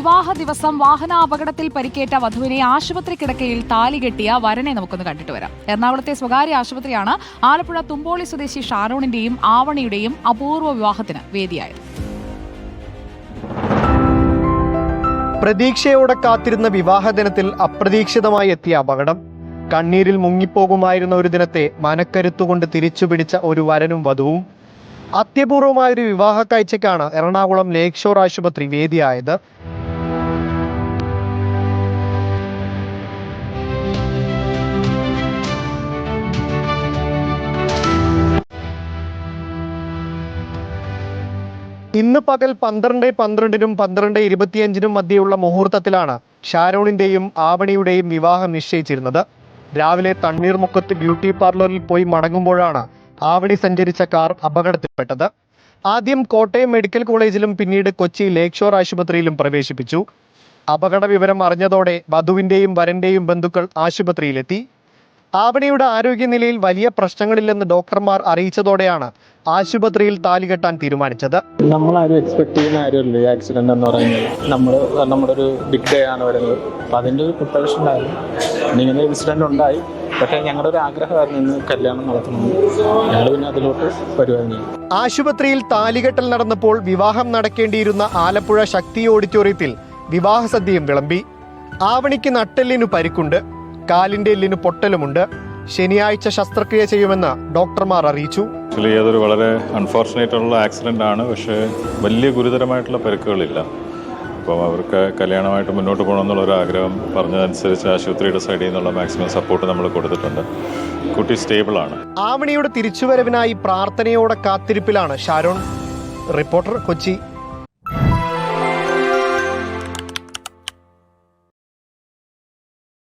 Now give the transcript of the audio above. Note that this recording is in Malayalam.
വിവാഹ ദിവസം വാഹനാപകടത്തിൽ പരിക്കേറ്റ വധുവിനെ ആശുപത്രി കിടക്കയിൽ താലി കെട്ടിയ വരനെ നമുക്കൊന്ന് കണ്ടിട്ട് വരാം. എറണാകുളത്തെ സ്വകാര്യ ആശുപത്രിയാണ് ആലപ്പുഴ തുമ്പോളി സ്വദേശി ഷാരോണിന്റെയും ആവണിയുടെയും അപൂർവ വിവാഹത്തിന് വേദിയായത്. പ്രതീക്ഷയോടെ കാത്തിരുന്ന വിവാഹദിനത്തിൽ അപ്രതീക്ഷിതമായി എത്തിയ അപകടം. കണ്ണീരിൽ മുങ്ങിപ്പോകുമായിരുന്ന ഒരു ദിനത്തെ മനക്കരുത്തുകൊണ്ട് തിരിച്ചുപിടിച്ച ഒരു വരനും വധുവും. അത്യപൂർവമായൊരു വിവാഹ കാഴ്ചയ്ക്കാണ് എറണാകുളം ലേക്ക് ഷോർ ആശുപത്രി വേദിയായത്. ഇന്ന് പകൽ 12:12-നും 12:25-നും മധ്യയുള്ള മുഹൂർത്തത്തിലാണ് ഷാരോണിന്റെയും ആവണിയുടെയും വിവാഹം നിശ്ചയിച്ചിരുന്നത്. രാവിലെ തണ്ണീർമുക്കത്ത് ബ്യൂട്ടി പാർലറിൽ പോയി മടങ്ങുമ്പോഴാണ് ആവണി സഞ്ചരിച്ച കാർ അപകടത്തിൽപ്പെട്ടത്. ആദ്യം കോട്ടയം മെഡിക്കൽ കോളേജിലും പിന്നീട് കൊച്ചി ലേക്ക് ഷോർ ആശുപത്രിയിലും പ്രവേശിപ്പിച്ചു. അപകട വിവരം അറിഞ്ഞതോടെ വധുവിന്റെയും വരന്റെയും ബന്ധുക്കൾ ആശുപത്രിയിലെത്തി. ആവണിയുടെ ആരോഗ്യനിലയിൽ വലിയ പ്രശ്നങ്ങളില്ലെന്ന് ഡോക്ടർമാർ അറിയിച്ചതോടെയാണ് ആശുപത്രിയിൽ താലികെട്ടാൻ തീരുമാനിച്ചത്. നമ്മളാരും എക്സ്പെക്ട് ചെയ്യുന്ന കാര്യമല്ല ഈ ആക്സിഡന്റ് എന്ന് പറയുന്നത്. നമ്മുടെ ഒരു ബിഗ് ഡേ ആണ് വരുന്നത്. അപ്പം അതിൻ്റെ ഒരു പ്രിപ്പറേഷൻ ഉണ്ടായിരുന്നു. ഇങ്ങനെ ഇൻസിഡന്റ് ഉണ്ടായി. പക്ഷേ ഞങ്ങളുടെ ഒരു ആഗ്രഹമായിരുന്നു ഇന്ന് കല്യാണം നടത്തണമെന്ന്. ഞങ്ങൾ പിന്നെ അതിലോട്ട് വരുവായിരുന്നു. ആശുപത്രിയിൽ താലികെട്ടൽ നടന്നപ്പോൾ വിവാഹം നടക്കേണ്ടിയിരുന്ന ആലപ്പുഴ ശക്തി ഓഡിറ്റോറിയത്തിൽ വിവാഹ സദ്യയും വിളമ്പി. ആവണിക്ക് നട്ടെല്ലിനു പരിക്കുണ്ട്, കാലിന്റെ എല്ലിന് പൊട്ടലുമുണ്ട്. ശനിയാഴ്ച ശസ്ത്രക്രിയ ചെയ്യുമെന്ന് ഡോക്ടർമാർ അറിയിച്ചു. അതൊരു വളരെ അൺഫോർച്ചുനേറ്റ് ഉള്ള ആക്സിഡന്റ് ആണ്. പക്ഷേ വലിയ ഗുരുതരമായിട്ടുള്ള പരിക്കുകളില്ല. അപ്പോൾ അവർക്ക് കല്യാണമായിട്ട് മുന്നോട്ട് പോകണമെന്നുള്ള ഒരു ആഗ്രഹം പറഞ്ഞതനുസരിച്ച് ആശുപത്രിയുടെ സൈഡിൽ നിന്നുള്ള മാക്സിമം സപ്പോർട്ട് നമ്മൾ കൊടുത്തിട്ടുണ്ട്. കുട്ടി സ്റ്റേബിൾ ആണ്. ആവണിയുടെ തിരിച്ചുവരവിനായി പ്രാർത്ഥനയോടെ കാത്തിരിപ്പിലാണ് ഷാരോൺ. റിപ്പോർട്ടർ, കൊച്ചി.